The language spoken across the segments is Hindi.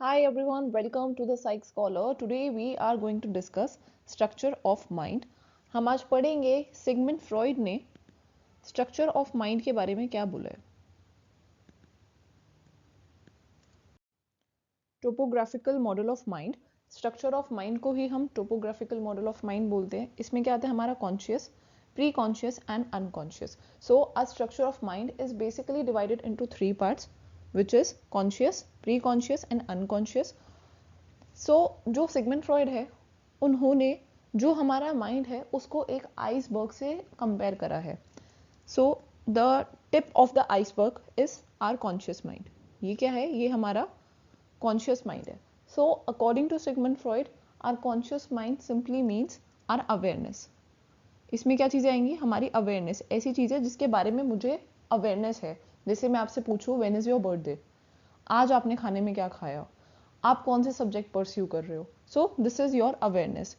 Hi everyone, welcome to the Psych Scholar. Today we are going to discuss structure of mind. हम आज पढ़ेंगे सिगमंड फ्रॉइड ने स्ट्रक्चर ऑफ माइंड के बारे में क्या बोला है. Topographical model of mind. Structure of mind को ही हम टोपोग्राफिकल मॉडल ऑफ माइंड बोलते हैं. इसमें क्या आता है हमारा conscious, pre conscious and unconscious. So a structure of mind is basically divided into three parts which is conscious, pre conscious and unconscious. So जो सिगमंड फ्रॉइड है उन्होंने जो हमारा माइंड है उसको एक आइसबर्ग से कंपेयर करा है. So the tip of the iceberg is our conscious mind. ये क्या है? ये हमारा कॉन्शियस माइंड है. So according to Sigmund Freud our conscious mind simply means our awareness. इसमें क्या चीज़ें आएंगी? हमारी अवेयरनेस, ऐसी चीज़ें जिसके बारे में मुझे अवेयरनेस है. जैसे मैं आपसे पूछूं व्हेन इज योर बर्थडे, आज आपने खाने में क्या खाया, आप कौन से सब्जेक्ट परस्यू कर रहे हो. So this is your awareness.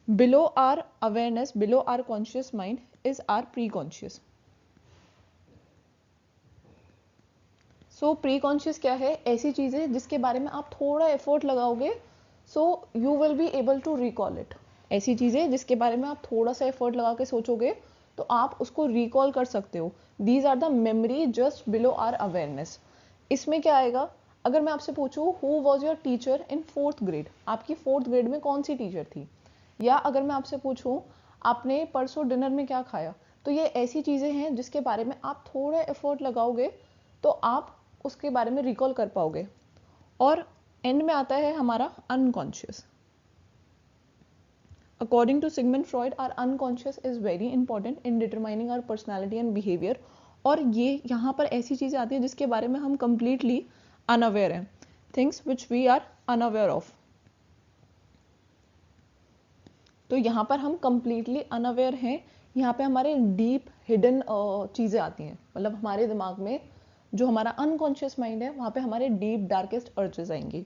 Below our awareness, below our conscious mind is our pre conscious. So pre conscious क्या है? ऐसी चीज़ें जिसके बारे में आप थोड़ा एफर्ट लगाओगे so you will be able to recall it. ऐसी चीज़ें जिसके बारे में आप थोड़ा सा एफर्ट लगा के सोचोगे तो आप उसको रिकॉल कर सकते हो. These are the memory just below our awareness. इसमें क्या आएगा? अगर मैं आपसे पूछूं who was your teacher in fourth grade, आपकी फोर्थ ग्रेड में कौन सी टीचर थी. या अगर मैं आपसे पूछूं आपने परसों डिनर में क्या खाया, तो ये ऐसी चीज़ें हैं जिसके बारे में आप थोड़ा एफर्ट लगाओगे तो आप उसके बारे में रिकॉल कर पाओगे. और एंड में आता है हमारा unconscious. According to Sigmund Freud our unconscious is very important in determining our personality and behaviour. और ये यहाँ पर ऐसी चीज़ें आती हैं जिसके बारे में हम कंप्लीटली अनअवेयर हैं. Things which we are unaware of. तो यहाँ पर हम कंप्लीटली अनअवेयर हैं. यहाँ पे हमारे डीप हिडन चीज़ें आती हैं. मतलब हमारे दिमाग में जो हमारा अनकॉन्शियस माइंड है वहाँ पे हमारे डीप डार्केस्ट अर्जेस आएंगी.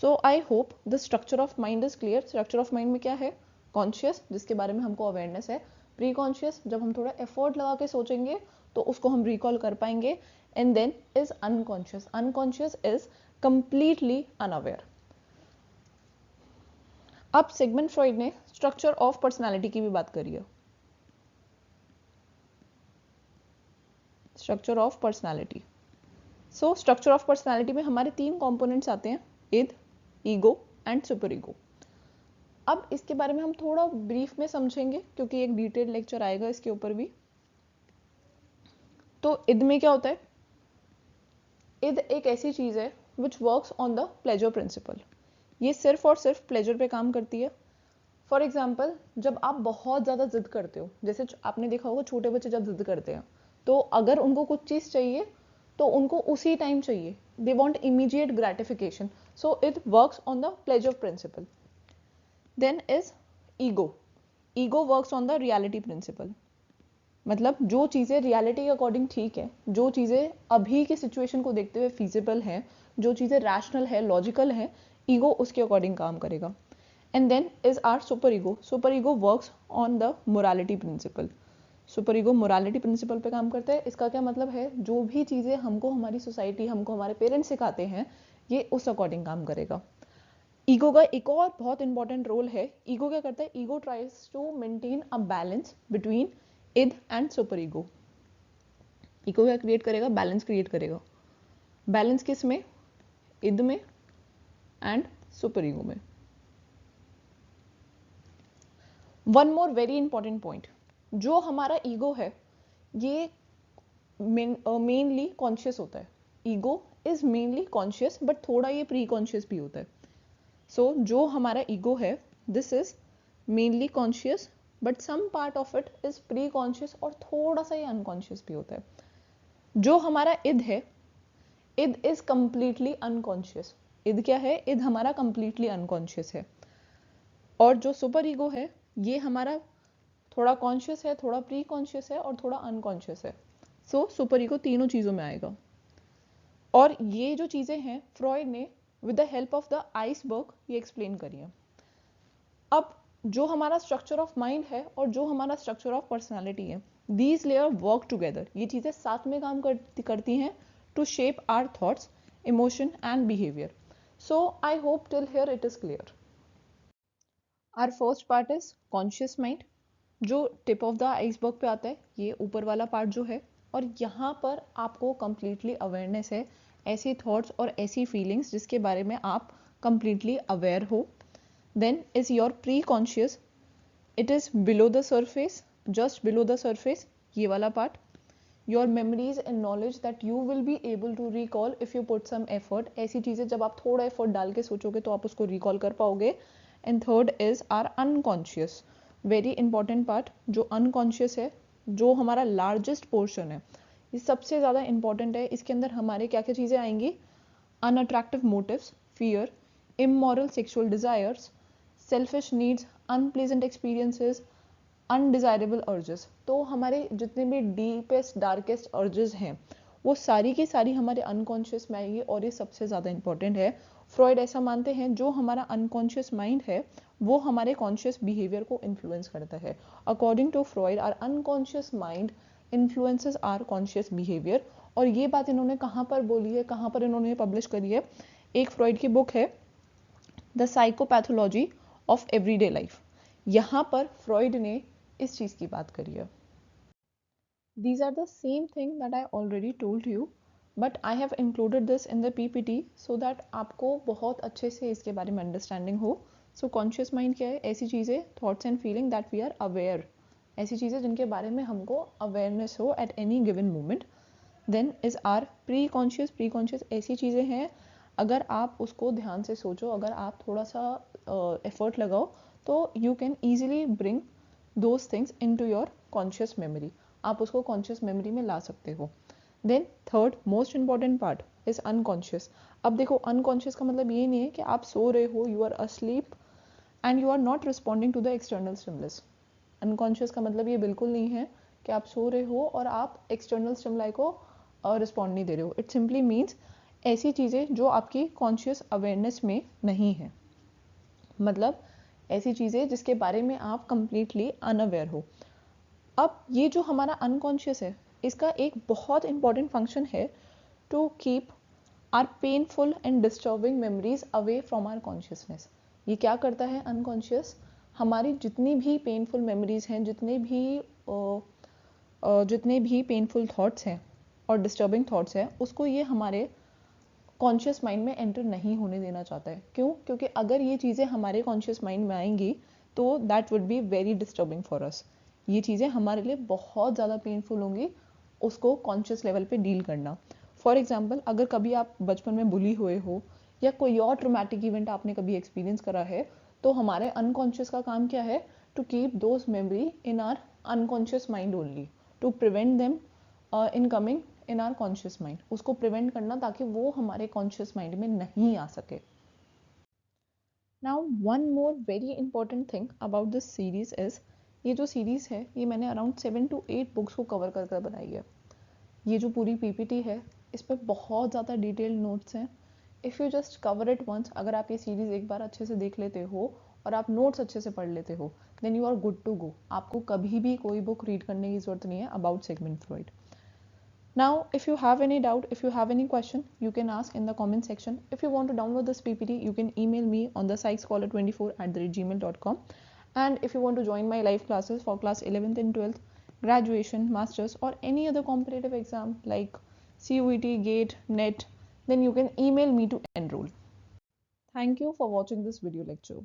So I hope the structure of mind is clear. Structure of mind में क्या है? कॉन्शियस, जिसके बारे में हमको अवेयरनेस है. प्री कॉन्शियस, जब हम थोड़ा एफर्ट लगा के सोचेंगे तो उसको हम रिकॉल कर पाएंगे. And then is unconscious. Unconscious is completely unaware. अब सिगमंड फ्रॉइड ने स्ट्रक्चर ऑफ पर्सनालिटी की भी बात करी है. Structure of personality. So structure of personality में हमारे तीन कंपोनेंट्स आते हैं, id, ego and super ego. अब इसके बारे में हम थोड़ा ब्रीफ में समझेंगे क्योंकि एक डिटेल्ड लेक्चर आएगा इसके ऊपर भी. तो इद में क्या होता है? इद एक ऐसी चीज़ है which works on the pleasure principal. ये सिर्फ और सिर्फ प्लेजर पे काम करती है. फॉर एग्जाम्पल, जब आप बहुत ज़्यादा जिद करते हो, जैसे आपने देखा होगा छोटे बच्चे जब जिद करते हैं तो अगर उनको कुछ चीज़ चाहिए तो उनको उसी टाइम चाहिए. They want immediate gratification. So it works on the pleasure principle. Then is ego. Ego works on the reality principle. मतलब जो चीज़ें रियलिटी के अकॉर्डिंग ठीक है, जो चीज़ें अभी की सिचुएशन को देखते हुए फिजिबल हैं, जो चीज़ें रैशनल है, लॉजिकल है, ईगो उसके अकॉर्डिंग काम करेगा. And then is our super ego. Super ego works on the morality principle. Super ego morality principle पे काम करता है. इसका क्या मतलब है? जो भी चीज़ें हमको हमारी सोसाइटी, हमको हमारे पेरेंट्स सिखाते हैं, ये उस अकॉर्डिंग काम करेगा. ईगो का एक और बहुत इंपॉर्टेंट रोल है. ईगो क्या करता है? Ego tries to maintain a balance between id and super ego. Ego क्या क्रिएट करेगा? बैलेंस क्रिएट करेगा. बैलेंस किस में? इद में एंड सुपर ईगो में. One more very important point, जो हमारा ईगो है ये मेनली कॉन्शियस होता है. Ego is mainly conscious but थोड़ा ये प्री कॉन्शियस भी होता है. सो जो हमारा ईगो है this is mainly conscious but some part of it is pre conscious और थोड़ा सा ये अनकॉन्शियस भी होता है. जो हमारा इद है, इद इज कंप्लीटली अनकॉन्शियस. इद क्या है? इद हमारा कंप्लीटली अनकॉन्शियस है. और जो सुपर ईगो है ये हमारा थोड़ा कॉन्शियस है, थोड़ा प्री कॉन्शियस है और थोड़ा अनकॉन्शियस है. सो सुपर ईगो तीनों चीज़ों में आएगा. और ये जो चीज़ें हैं फ्रॉइड ने with the help of the iceberg ये एक्सप्लेन करी है. अब जो हमारा स्ट्रक्चर ऑफ माइंड है और जो हमारा स्ट्रक्चर ऑफ पर्सनालिटी है, दीज लेयर वर्क टुगेदर. ये चीज़ें साथ में काम करती हैं to shape our thoughts, emotion and behaviour. So I hope till here it is clear. Our first part is conscious mind, जो टिप ऑफ द आइसबर्ग पे आता है, ये ऊपर वाला पार्ट जो है, और यहाँ पर आपको completely अवेयरनेस है, ऐसी थॉट्स और ऐसी फीलिंग्स जिसके बारे में आप completely अवेयर हो. Then is your pre-conscious, it is below the surface, just below the surface, ये वाला part. Your memories and knowledge that you will be able to recall if you put some effort, ऐसी चीज़ें जब आप थोड़ा एफर्ट डाल के सोचोगे तो आप उसको रिकॉल कर पाओगे. And third is our unconscious, very important part, जो अनकॉन्शियस है, जो हमारा लार्जेस्ट पोर्शन है, ये सबसे ज़्यादा इंपॉर्टेंट है. इसके अंदर हमारे क्या क्या चीज़ें आएंगी? Unattractive motives, fear, immoral sexual desires, selfish needs, unpleasant experiences, undesirable urges. तो हमारे जितने भी डीपेस्ट डार्केस्ट अर्जेस हैं वो सारी की सारी हमारे अनकॉन्शियस में आएगी, और ये सबसे ज़्यादा इंपॉर्टेंट है. फ्रॉइड ऐसा मानते हैं जो हमारा अनकॉन्शियस माइंड है वो हमारे कॉन्शियस बिहेवियर को इन्फ्लुएंस करता है. According to Freud our unconscious mind influences our conscious behaviour. और ये बात इन्होंने कहाँ पर बोली है, कहाँ पर इन्होंने पब्लिश करी है? एक फ्रॉइड की बुक है the psychopathology of everyday life. यहाँ पर फ्रॉइड ने इस चीज़ की बात करी है. These are the same thing that I already told you, but I have included this in the PPT so that आपको बहुत अच्छे से इसके बारे में अंडरस्टैंडिंग हो. सो कॉन्शियस माइंड क्या है? ऐसी चीज़ें, thoughts and feeling that we are aware, ऐसी चीज़ें जिनके बारे में हमको अवेयरनेस हो at any given moment. Then is our pre conscious. Pre conscious ऐसी चीज़ें हैं, अगर आप उसको ध्यान से सोचो, अगर आप थोड़ा सा एफर्ट लगाओ तो you can easily bring those things into your conscious memory, आप उसको कॉन्शियस मेमोरी में ला सकते हो. Then third most important part is unconscious. अब देखो, अनकॉन्शियस का मतलब ये नहीं है कि आप सो रहे हो, you are asleep and you are not responding to the external stimulus. Unconscious का मतलब ये बिल्कुल नहीं है कि आप सो रहे हो और आप एक्सटर्नल स्टिमुलाई को रिस्पॉन्ड नहीं दे रहे हो. इट सिंपली मीन्स ऐसी चीज़ें जो आपकी कॉन्शियस अवेयरनेस में नहीं है, मतलब ऐसी चीज़ें जिसके बारे में आप कंप्लीटली अनअवेयर हो. अब ये जो हमारा अनकॉन्शियस है, इसका एक बहुत इंपॉर्टेंट फंक्शन है to keep our painful and disturbing memories away from our consciousness. ये क्या करता है अनकॉन्शियस? हमारी जितनी भी पेनफुल मेमोरीज हैं, जितने भी पेनफुल थॉट्स हैं और डिस्टर्बिंग थॉट्स हैं, उसको ये हमारे कॉन्शियस माइंड में एंटर नहीं होने देना चाहता है. क्यों? क्योंकि अगर ये चीज़ें हमारे कॉन्शियस माइंड में आएंगी तो that would be very disturbing for us. ये चीज़ें हमारे लिए बहुत ज़्यादा पेनफुल होंगी उसको कॉन्शियस लेवल पे डील करना. फॉर एग्जाम्पल, अगर कभी आप बचपन में बुली हुए हो या कोई और ट्रोमैटिक इवेंट आपने कभी एक्सपीरियंस करा है, तो हमारे अनकॉन्शियस का काम क्या है? To keep those memory in our unconscious mind only, to prevent them in coming in our conscious mind. उसको प्रिवेंट करना ताकि वो हमारे कॉन्शियस माइंड में नहीं आ सके. Now one more very important thing about this series is, ये जो सीरीज है ये मैंने अराउंड 7 to 8 बुक्स को कवर कर कर बनाई है. ये जो पूरी पीपीटी है इस पर बहुत ज़्यादा डिटेल्ड नोट्स हैं. If you just cover it once, अगर आप ये सीरीज़ एक बार अच्छे से देख लेते हो और आप नोट्स अच्छे से पढ़ लेते हो, then you are good to go. आपको कभी भी कोई बुक रीड करने की ज़रूरत नहीं है about Sigmund Freud. Now, if you have any doubt, if you have any question, you can ask in the comment section. If you want to download this PPT, you can email me on the psychscholar24@gmail.com. And if you want to join my live classes for class 11th and 12th, graduation, masters, or any other competitive exam like CUET, GATE, NET, then you can email me to enroll. Thank you for watching this video lecture.